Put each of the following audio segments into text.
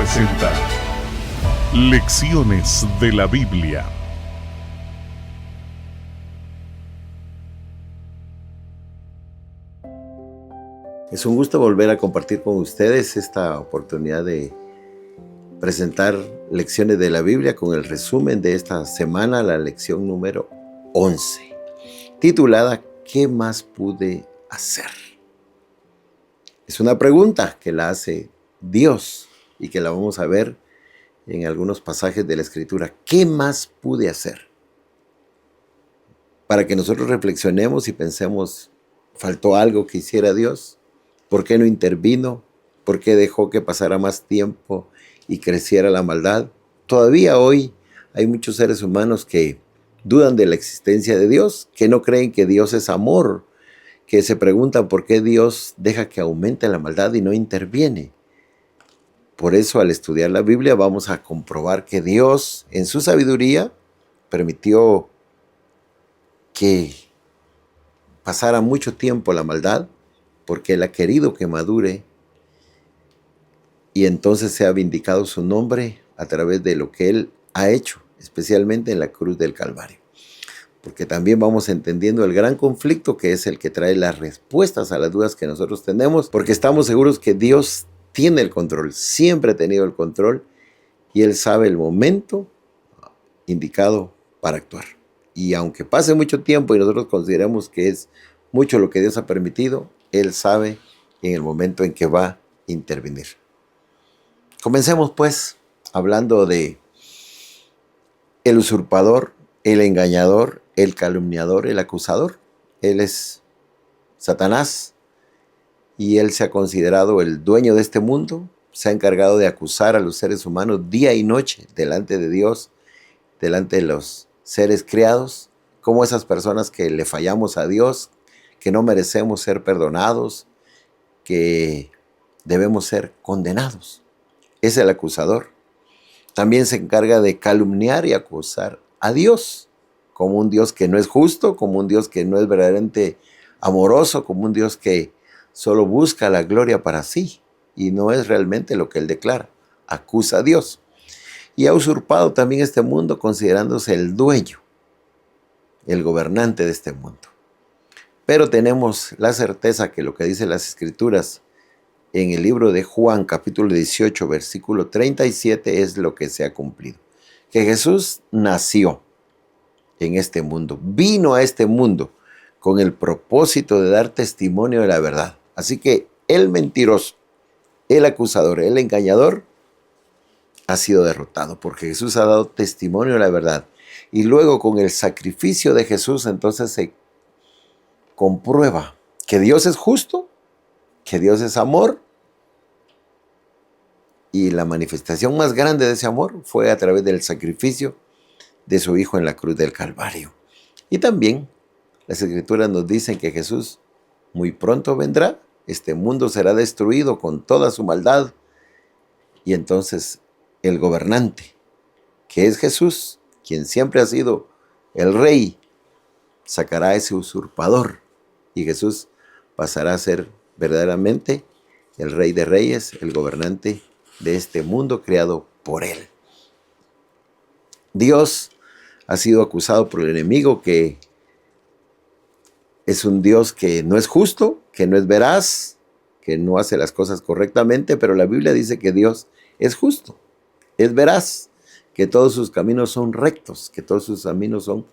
presenta Lecciones de la Biblia. Es un gusto volver a compartir con ustedes esta oportunidad de presentar lecciones de la Biblia con el resumen de esta semana, la lección número 11, titulada ¿Qué más pude hacer? Es una pregunta que la hace Dios y que la vamos a ver en algunos pasajes de la Escritura. ¿Qué más pude hacer? Para que nosotros reflexionemos y pensemos, ¿faltó algo que hiciera Dios? ¿Por qué no intervino? ¿Por qué dejó que pasara más tiempo y creciera la maldad? Todavía hoy hay muchos seres humanos que dudan de la existencia de Dios, que no creen que Dios es amor, que se preguntan por qué Dios deja que aumente la maldad y no interviene. Por eso, al estudiar la Biblia, vamos a comprobar que Dios, en su sabiduría, permitió que pasara mucho tiempo la maldad, porque Él ha querido que madure y entonces sea vindicado su nombre a través de lo que Él ha hecho, especialmente en la cruz del Calvario. Porque también vamos entendiendo el gran conflicto que es el que trae las respuestas a las dudas que nosotros tenemos, porque estamos seguros que Dios tiene el control, siempre ha tenido el control y Él sabe el momento indicado para actuar. Y aunque pase mucho tiempo y nosotros consideremos que es mucho lo que Dios ha permitido, Él sabe en el momento en que va a intervenir. Comencemos pues hablando de el usurpador, el engañador, el calumniador, el acusador. Él es Satanás y él se ha considerado el dueño de este mundo. Se ha encargado de acusar a los seres humanos día y noche delante de Dios, delante de los seres creados, como esas personas que le fallamos a Dios, que no merecemos ser perdonados, que debemos ser condenados. Es el acusador. También se encarga de calumniar y acusar a Dios, como un Dios que no es justo, como un Dios que no es verdaderamente amoroso, como un Dios que solo busca la gloria para sí y no es realmente lo que Él declara. Acusa a Dios. Y ha usurpado también este mundo considerándose el dueño, el gobernante de este mundo. Pero tenemos la certeza que lo que dicen las Escrituras en el libro de Juan, capítulo 18, versículo 37, es lo que se ha cumplido. Que Jesús nació en este mundo, vino a este mundo con el propósito de dar testimonio de la verdad. Así que el mentiroso, el acusador, el engañador, ha sido derrotado porque Jesús ha dado testimonio de la verdad. Y luego con el sacrificio de Jesús, entonces se comprueba que Dios es justo, que Dios es amor. Y la manifestación más grande de ese amor fue a través del sacrificio de su Hijo en la cruz del Calvario. Y también las Escrituras nos dicen que Jesús muy pronto vendrá. Este mundo será destruido con toda su maldad. Y entonces el gobernante, que es Jesús, quien siempre ha sido el rey, sacará a ese usurpador. Y Jesús pasará a ser verdaderamente el Rey de Reyes, el gobernante de este mundo creado por Él. Dios ha sido acusado por el enemigo que es un Dios que no es justo, que no es veraz, que no hace las cosas correctamente, pero la Biblia dice que Dios es justo, es veraz, que todos sus caminos son rectos, que todos sus caminos son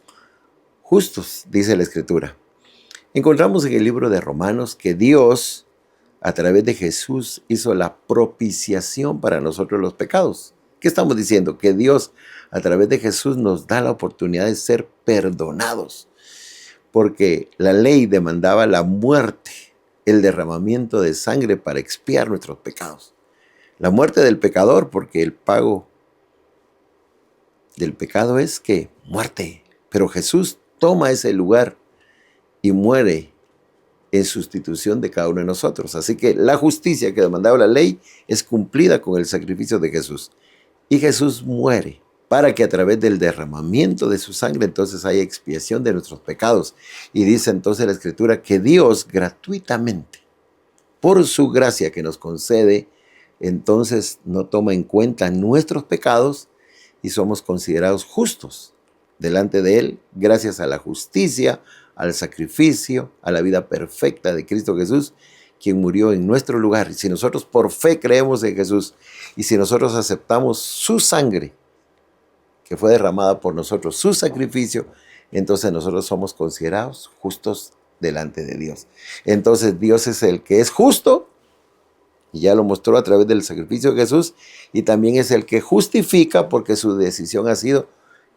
justos, dice la Escritura. Encontramos en el libro de Romanos que Dios, a través de Jesús, hizo la propiciación para nosotros los pecados. ¿Qué estamos diciendo? Que Dios, a través de Jesús, nos da la oportunidad de ser perdonados. Porque la ley demandaba la muerte, el derramamiento de sangre para expiar nuestros pecados. La muerte del pecador, porque el pago del pecado es que muerte. Pero Jesús toma ese lugar y muere en sustitución de cada uno de nosotros. Así que la justicia que demandaba la ley es cumplida con el sacrificio de Jesús. Y Jesús muere para que a través del derramamiento de su sangre entonces haya expiación de nuestros pecados. Y dice entonces la Escritura que Dios gratuitamente, por su gracia que nos concede, entonces no toma en cuenta nuestros pecados y somos considerados justos delante de Él gracias a la justicia, al sacrificio, a la vida perfecta de Cristo Jesús, quien murió en nuestro lugar. Y si nosotros por fe creemos en Jesús y si nosotros aceptamos su sangre que fue derramada por nosotros, su sacrificio, entonces nosotros somos considerados justos delante de Dios. Entonces Dios es el que es justo, y ya lo mostró a través del sacrificio de Jesús, y también es el que justifica, porque su decisión ha sido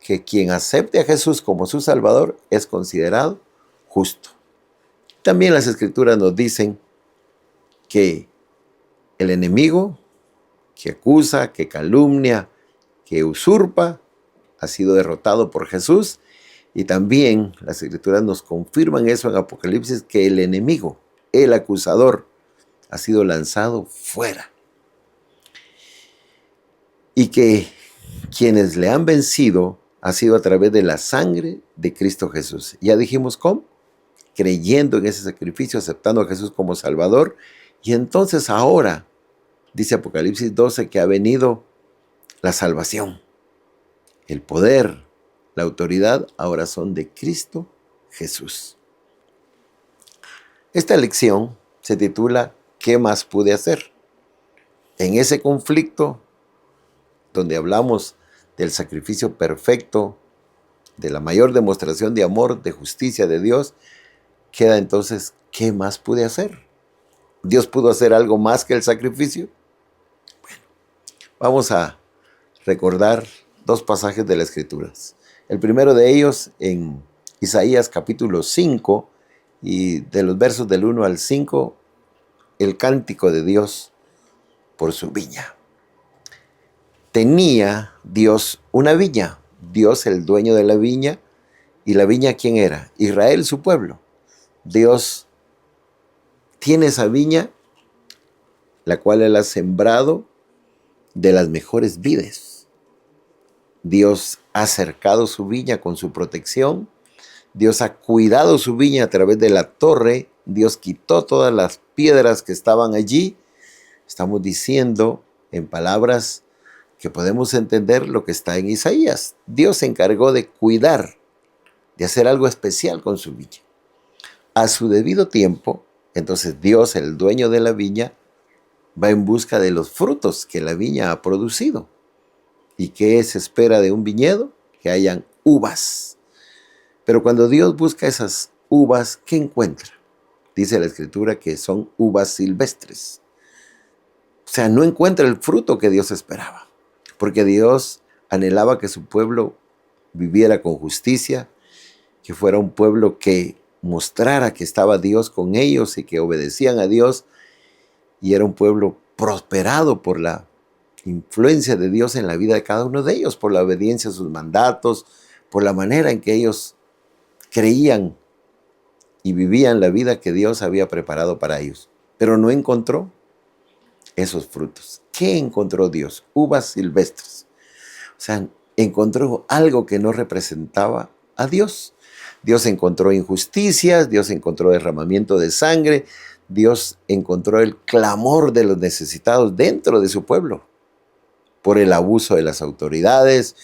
que quien acepte a Jesús como su Salvador es considerado justo. También las Escrituras nos dicen que el enemigo que acusa, que calumnia, que usurpa, ha sido derrotado por Jesús. Y también las Escrituras nos confirman eso en Apocalipsis, que el enemigo, el acusador, ha sido lanzado fuera. Y que quienes le han vencido ha sido a través de la sangre de Cristo Jesús. Ya dijimos cómo, creyendo en ese sacrificio, aceptando a Jesús como Salvador. Y entonces ahora, dice Apocalipsis 12, que ha venido la salvación, el poder, la autoridad, ahora son de Cristo Jesús. Esta lección se titula ¿Qué más pude hacer? En ese conflicto donde hablamos del sacrificio perfecto, de la mayor demostración de amor, de justicia de Dios, queda entonces, ¿qué más pude hacer? ¿Dios pudo hacer algo más que el sacrificio? Bueno, vamos a recordar dos pasajes de las Escrituras. El primero de ellos en Isaías capítulo 5 y de los versos del 1 al 5, el cántico de Dios por su viña. Tenía Dios una viña, Dios el dueño de la viña, y la viña ¿quién era? Israel, su pueblo. Dios tiene esa viña, la cual Él ha sembrado de las mejores vides. Dios ha cercado su viña con su protección. Dios ha cuidado su viña a través de la torre. Dios quitó todas las piedras que estaban allí. Estamos diciendo en palabras que podemos entender lo que está en Isaías. Dios se encargó de cuidar, de hacer algo especial con su viña. A su debido tiempo, entonces Dios, el dueño de la viña, va en busca de los frutos que la viña ha producido. ¿Y qué se espera de un viñedo? Que hayan uvas. Pero cuando Dios busca esas uvas, ¿qué encuentra? Dice la Escritura que son uvas silvestres. O sea, no encuentra el fruto que Dios esperaba. Porque Dios anhelaba que su pueblo viviera con justicia, que fuera un pueblo que mostrara que estaba Dios con ellos y que obedecían a Dios. Y era un pueblo prosperado por la influencia de Dios en la vida de cada uno de ellos, por la obediencia a sus mandatos, por la manera en que ellos creían y vivían la vida que Dios había preparado para ellos. Pero no encontró esos frutos. ¿Qué encontró Dios? Uvas silvestres. O sea, encontró algo que no representaba a Dios. Dios encontró injusticias, Dios encontró derramamiento de sangre, Dios encontró el clamor de los necesitados dentro de su pueblo, por el abuso de las autoridades,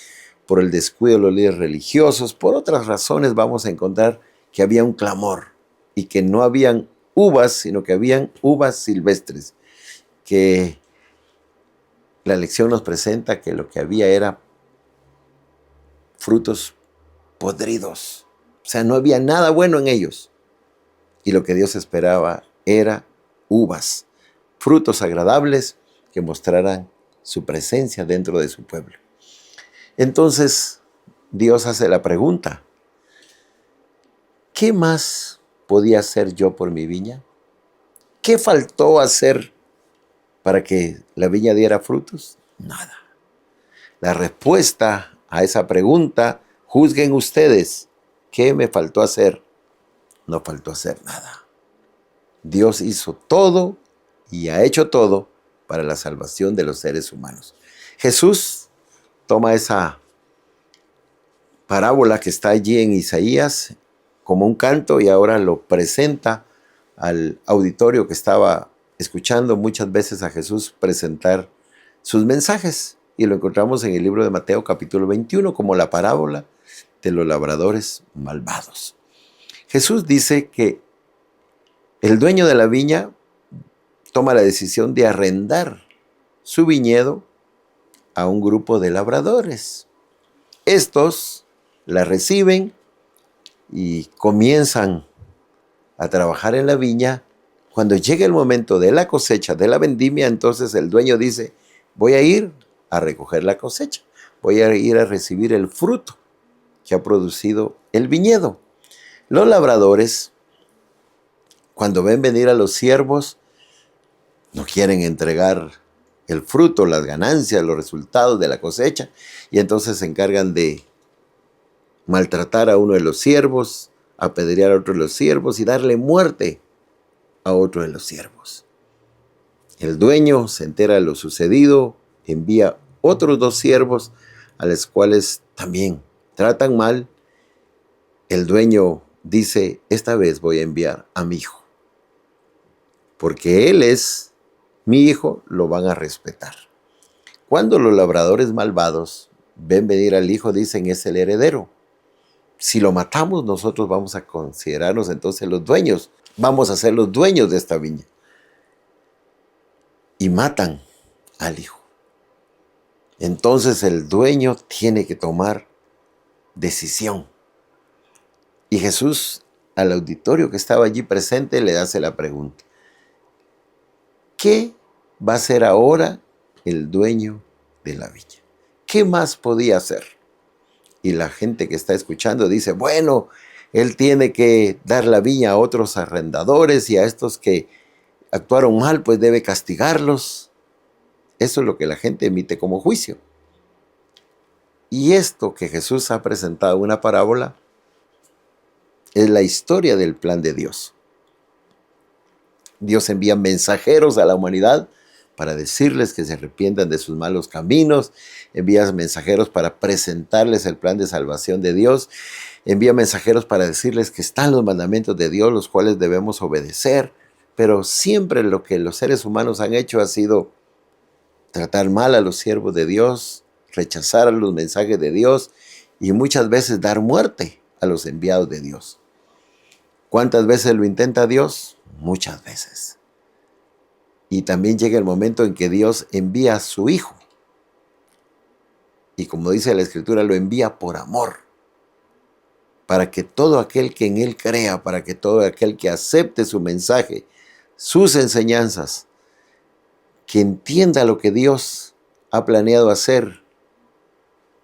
por el descuido de los líderes religiosos, por otras razones vamos a encontrar que había un clamor y que no habían uvas, sino que habían uvas silvestres, que la lección nos presenta que lo que había era frutos podridos. O sea, no había nada bueno en ellos. Y lo que Dios esperaba era uvas, frutos agradables que mostraran su presencia dentro de su pueblo. Entonces, Dios hace la pregunta: ¿qué más podía hacer yo por mi viña? ¿Qué faltó hacer para que la viña diera frutos? Nada. La respuesta a esa pregunta, juzguen ustedes, ¿qué me faltó hacer? No faltó hacer nada. Dios hizo todo y ha hecho todo para la salvación de los seres humanos. Jesús toma esa parábola que está allí en Isaías como un canto y ahora lo presenta al auditorio que estaba escuchando muchas veces a Jesús presentar sus mensajes. Y lo encontramos en el libro de Mateo capítulo 21 como la parábola de los labradores malvados. Jesús dice que el dueño de la viña toma la decisión de arrendar su viñedo a un grupo de labradores. Estos la reciben y comienzan a trabajar en la viña. Cuando llega el momento de la cosecha, de la vendimia, entonces el dueño dice: voy a ir a recoger la cosecha, voy a ir a recibir el fruto que ha producido el viñedo. Los labradores, cuando ven venir a los siervos, no quieren entregar el fruto, las ganancias, los resultados de la cosecha, y entonces se encargan de maltratar a uno de los siervos, apedrear a otro de los siervos y darle muerte a otro de los siervos. El dueño se entera de lo sucedido, envía otros 2 siervos a los cuales también tratan mal. El dueño dice: esta vez voy a enviar a mi hijo, porque él es mi hijo, lo van a respetar. Cuando los labradores malvados ven venir al hijo, dicen: es el heredero. Si lo matamos, nosotros vamos a considerarnos entonces los dueños. Vamos a ser los dueños de esta viña. Y matan al hijo. Entonces el dueño tiene que tomar decisión. Y Jesús, al auditorio que estaba allí presente, le hace la pregunta: ¿qué va a hacer ahora el dueño de la viña? ¿Qué más podía hacer? Y la gente que está escuchando dice: bueno, él tiene que dar la viña a otros arrendadores, y a estos que actuaron mal, pues debe castigarlos. Eso es lo que la gente emite como juicio. Y esto que Jesús ha presentado en una parábola es la historia del plan de Dios. Dios envía mensajeros a la humanidad para decirles que se arrepientan de sus malos caminos, envía mensajeros para presentarles el plan de salvación de Dios, envía mensajeros para decirles que están los mandamientos de Dios, los cuales debemos obedecer, pero siempre lo que los seres humanos han hecho ha sido tratar mal a los siervos de Dios, rechazar a los mensajes de Dios y muchas veces dar muerte a los enviados de Dios. ¿Cuántas veces lo intenta Dios? Muchas veces. Y también llega el momento en que Dios envía a su Hijo. Y como dice la Escritura, lo envía por amor. Para que todo aquel que en Él crea, para que todo aquel que acepte su mensaje, sus enseñanzas, que entienda lo que Dios ha planeado hacer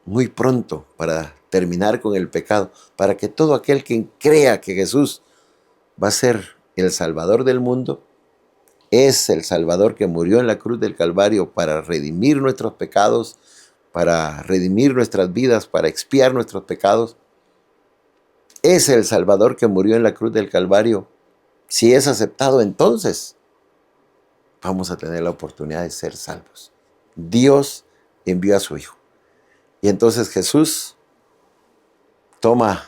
muy pronto para terminar con el pecado, para que todo aquel que crea que Jesús va a ser el Salvador del mundo, es el Salvador que murió en la cruz del Calvario para redimir nuestros pecados, para redimir nuestras vidas, para expiar nuestros pecados. Es el Salvador que murió en la cruz del Calvario. Si es aceptado, entonces vamos a tener la oportunidad de ser salvos. Dios envió a su Hijo. Y entonces Jesús toma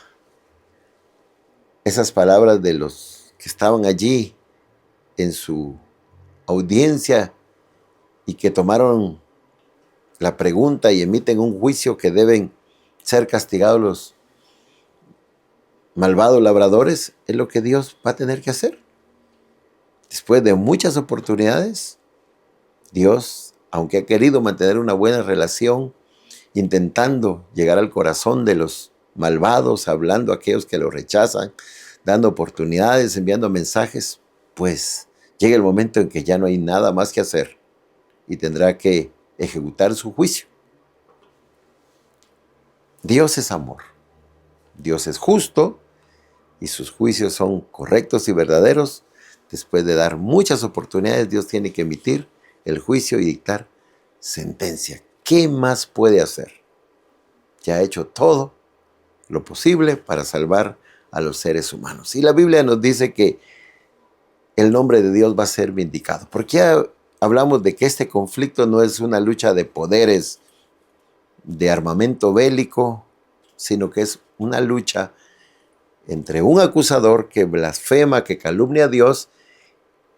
esas palabras de los que estaban allí en su audiencia y que tomaron la pregunta y emiten un juicio que deben ser castigados los malvados labradores. Es lo que Dios va a tener que hacer. Después de muchas oportunidades, Dios, aunque ha querido mantener una buena relación, intentando llegar al corazón de los malvados, hablando a aquellos que lo rechazan, dando oportunidades, enviando mensajes, pues llega el momento en que ya no hay nada más que hacer y tendrá que ejecutar su juicio. Dios es amor, Dios es justo y sus juicios son correctos y verdaderos. Después de dar muchas oportunidades, Dios tiene que emitir el juicio y dictar sentencia. ¿Qué más puede hacer? Ya ha hecho todo lo posible para salvar a los seres humanos. Y la Biblia nos dice que el nombre de Dios va a ser vindicado. Porque hablamos de que este conflicto no es una lucha de poderes, de armamento bélico, sino que es una lucha entre un acusador que blasfema, que calumnia a Dios,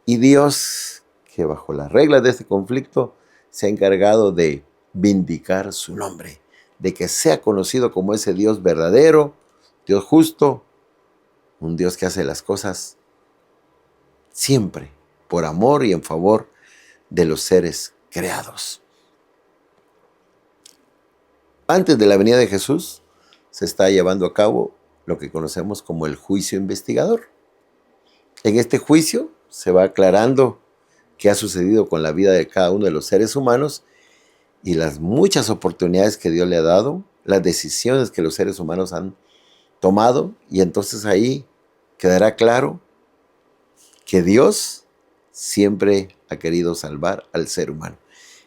y Dios que bajo las reglas de este conflicto se ha encargado de vindicar su nombre, de que sea conocido como ese Dios verdadero, Dios justo, un Dios que hace las cosas siempre por amor y en favor de los seres creados. Antes de la venida de Jesús se está llevando a cabo lo que conocemos como el juicio investigador. En este juicio se va aclarando qué ha sucedido con la vida de cada uno de los seres humanos y las muchas oportunidades que Dios le ha dado, las decisiones que los seres humanos han tomado, y entonces ahí quedará claro que Dios siempre ha querido salvar al ser humano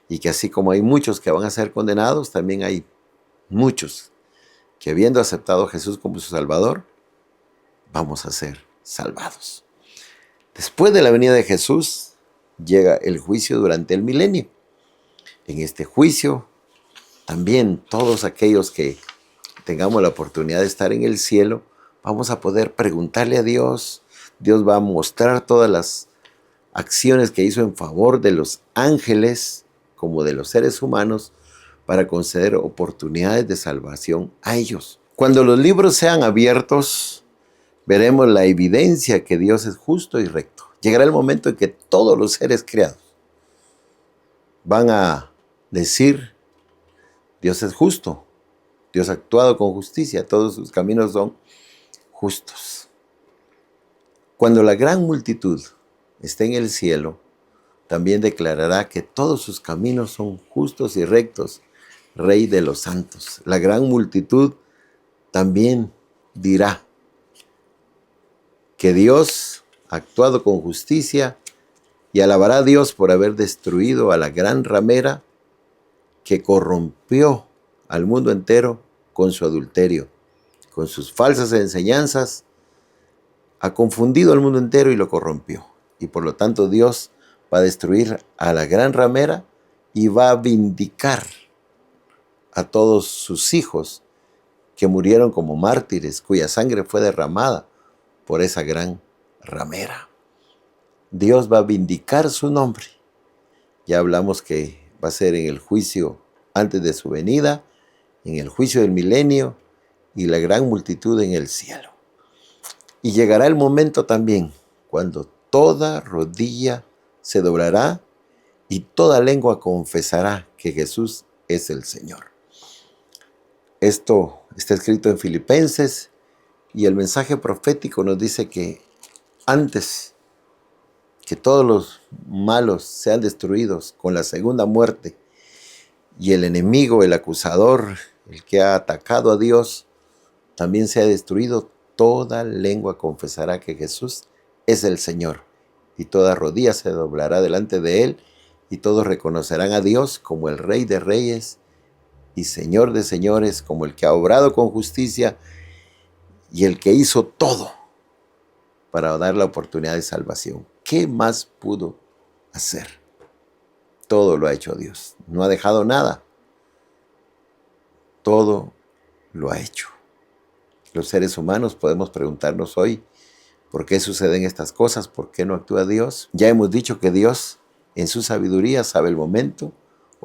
y que así como hay muchos que van a ser condenados, también hay muchos que habiendo aceptado a Jesús como su Salvador, vamos a ser salvados. Después de la venida de Jesús, llega el juicio durante el milenio. En este juicio, también todos aquellos que tengamos la oportunidad de estar en el cielo, vamos a poder preguntarle a Dios. Dios va a mostrar todas las acciones que hizo en favor de los ángeles como de los seres humanos para conceder oportunidades de salvación a ellos. Cuando los libros sean abiertos, veremos la evidencia que Dios es justo y recto. Llegará el momento en que todos los seres creados van a decir, Dios es justo, Dios ha actuado con justicia, todos sus caminos son justos. Cuando la gran multitud esté en el cielo, también declarará que todos sus caminos son justos y rectos, Rey de los santos. La gran multitud también dirá que Dios ha actuado con justicia y alabará a Dios por haber destruido a la gran ramera que corrompió al mundo entero con su adulterio, con sus falsas enseñanzas. Ha confundido al mundo entero y lo corrompió. Y por lo tanto Dios va a destruir a la gran ramera y va a vindicar a todos sus hijos que murieron como mártires, cuya sangre fue derramada por esa gran ramera. Dios va a vindicar su nombre. Ya hablamos que va a ser en el juicio antes de su venida, en el juicio del milenio y la gran multitud en el cielo. Y llegará el momento también cuando toda rodilla se doblará y toda lengua confesará que Jesús es el Señor. Esto está escrito en Filipenses y el mensaje profético nos dice que antes que todos los malos sean destruidos con la segunda muerte y el enemigo, el acusador, el que ha atacado a Dios, también sea destruido, toda lengua confesará que Jesús es el Señor y toda rodilla se doblará delante de Él y todos reconocerán a Dios como el Rey de Reyes y Señor de señores, como el que ha obrado con justicia y el que hizo todo para dar la oportunidad de salvación. ¿Qué más pudo hacer? Todo lo ha hecho Dios. No ha dejado nada. Todo lo ha hecho. Los seres humanos podemos preguntarnos hoy, ¿por qué suceden estas cosas? ¿Por qué no actúa Dios? Ya hemos dicho que Dios, en su sabiduría, sabe el momento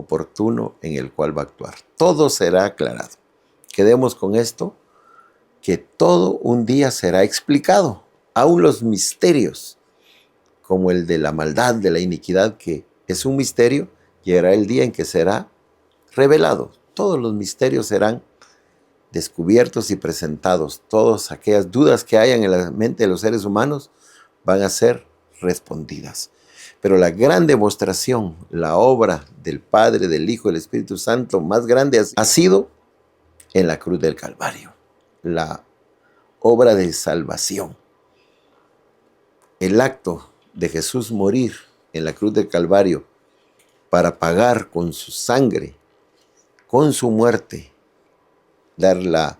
oportuno en el cual va a actuar. Todo será aclarado. Quedemos con esto, que todo un día será explicado. Aún los misterios, como el de la maldad, de la iniquidad, que es un misterio, llegará el día en que será revelado. Todos los misterios serán descubiertos y presentados. Todas aquellas dudas que hayan en la mente de los seres humanos van a ser respondidas. Pero la gran demostración, la obra del Padre, del Hijo y del Espíritu Santo más grande ha sido en la cruz del Calvario. La obra de salvación. El acto de Jesús morir en la cruz del Calvario para pagar con su sangre, con su muerte, dar la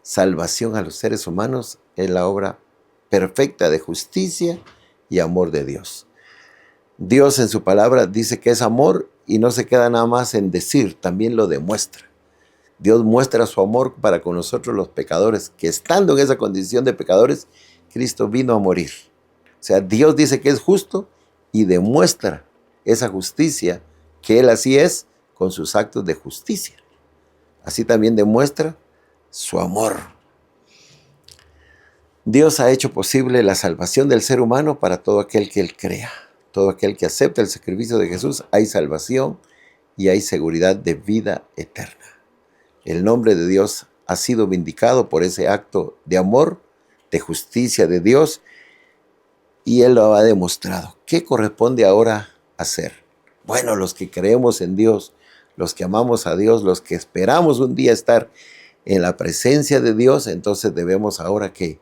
salvación a los seres humanos, es la obra perfecta de justicia y amor de Dios. Dios en su palabra dice que es amor y no se queda nada más en decir, también lo demuestra. Dios muestra su amor para con nosotros los pecadores, que estando en esa condición de pecadores, Cristo vino a morir. O sea, Dios dice que es justo y demuestra esa justicia que Él así es con sus actos de justicia. Así también demuestra su amor. Dios ha hecho posible la salvación del ser humano para todo aquel que Él crea. Todo aquel que acepta el sacrificio de Jesús, hay salvación y hay seguridad de vida eterna. El nombre de Dios ha sido vindicado por ese acto de amor, de justicia de Dios, y Él lo ha demostrado. ¿Qué corresponde ahora hacer? Bueno, los que creemos en Dios, los que amamos a Dios, los que esperamos un día estar en la presencia de Dios, entonces debemos ahora que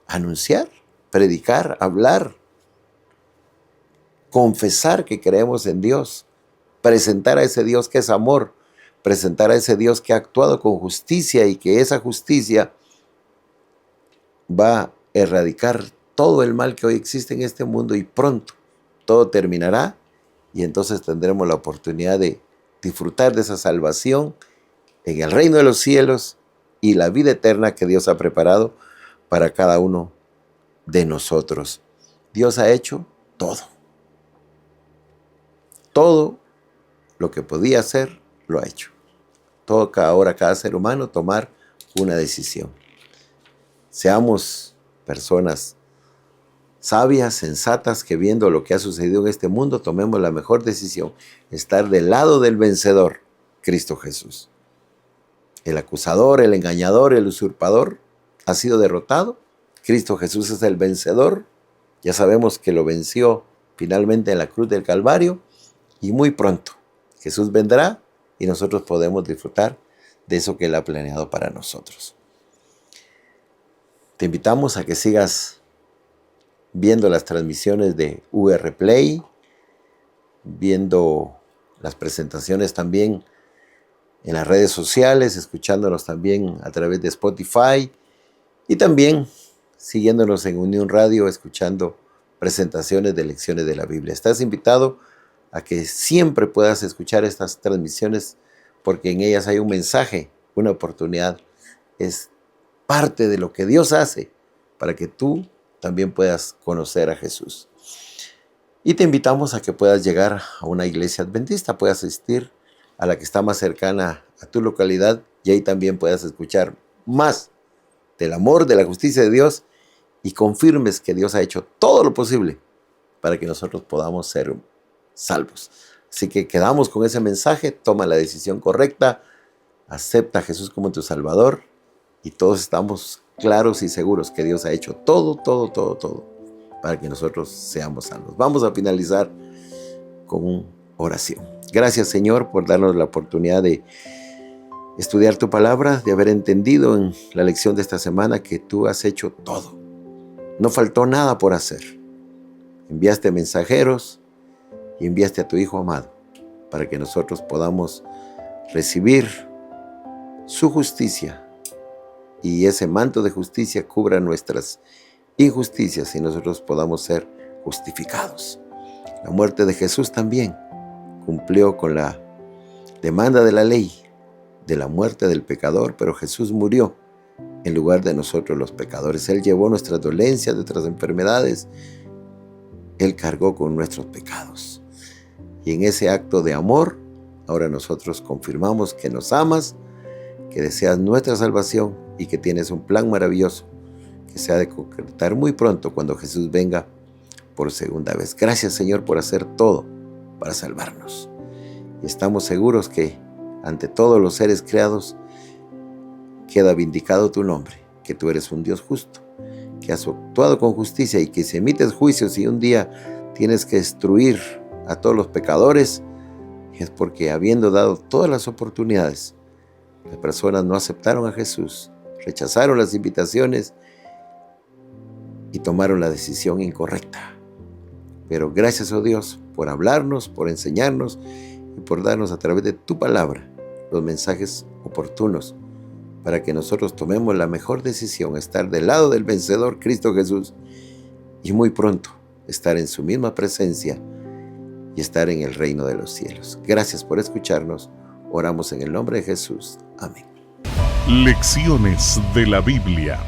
anunciar, predicar, hablar, confesar que creemos en Dios, presentar a ese Dios que es amor, presentar a ese Dios que ha actuado con justicia y que esa justicia va a erradicar todo el mal que hoy existe en este mundo y pronto todo terminará y entonces tendremos la oportunidad de disfrutar de esa salvación en el reino de los cielos y la vida eterna que Dios ha preparado para cada uno de nosotros. Dios ha hecho todo. Todo lo que podía hacer, lo ha hecho. Toca ahora a cada ser humano tomar una decisión. Seamos personas sabias, sensatas, que viendo lo que ha sucedido en este mundo, tomemos la mejor decisión, estar del lado del vencedor, Cristo Jesús. El acusador, el engañador, el usurpador ha sido derrotado. Cristo Jesús es el vencedor. Ya sabemos que lo venció finalmente en la cruz del Calvario y muy pronto Jesús vendrá y nosotros podemos disfrutar de eso que Él ha planeado para nosotros. Te invitamos a que sigas viendo las transmisiones de UR Play, viendo las presentaciones también en las redes sociales, escuchándonos también a través de Spotify y también siguiéndonos en Unión Radio, escuchando presentaciones de lecciones de la Biblia. Estás invitado a que siempre puedas escuchar estas transmisiones porque en ellas hay un mensaje, una oportunidad. Es parte de lo que Dios hace para que tú también puedas conocer a Jesús. Y te invitamos a que puedas llegar a una iglesia adventista, puedas asistir a la que está más cercana a tu localidad y ahí también puedas escuchar más del amor, de la justicia de Dios y confirmes que Dios ha hecho todo lo posible para que nosotros podamos ser salvos. Así que quedamos con ese mensaje, toma la decisión correcta, acepta a Jesús como tu Salvador y todos estamos claros y seguros que Dios ha hecho todo para que nosotros seamos salvos. Vamos a finalizar con una oración. Gracias, Señor, por darnos la oportunidad de estudiar tu palabra, de haber entendido en la lección de esta semana que tú has hecho todo. No faltó nada por hacer. Enviaste mensajeros y enviaste a tu Hijo amado para que nosotros podamos recibir su justicia y ese manto de justicia cubra nuestras injusticias y nosotros podamos ser justificados. La muerte de Jesús también cumplió con la demanda de la ley de la muerte del pecador, pero Jesús murió en lugar de nosotros los pecadores. Él llevó nuestras dolencias, nuestras enfermedades. Él cargó con nuestros pecados. Y en ese acto de amor, ahora nosotros confirmamos que nos amas, que deseas nuestra salvación y que tienes un plan maravilloso que se ha de concretar muy pronto cuando Jesús venga por segunda vez. Gracias, Señor, por hacer todo para salvarnos. Y estamos seguros que ante todos los seres creados queda vindicado tu nombre, que tú eres un Dios justo, que has actuado con justicia y que si emites juicios y un día tienes que destruir a todos los pecadores, es porque habiendo dado todas las oportunidades, las personas no aceptaron a Jesús, rechazaron las invitaciones y tomaron la decisión incorrecta. Pero gracias, oh Dios, por hablarnos, por enseñarnos y por darnos a través de tu palabra los mensajes oportunos para que nosotros tomemos la mejor decisión, estar del lado del vencedor, Cristo Jesús, y muy pronto estar en su misma presencia y estar en el reino de los cielos. Gracias por escucharnos. Oramos en el nombre de Jesús. Amén. Lecciones de la Biblia.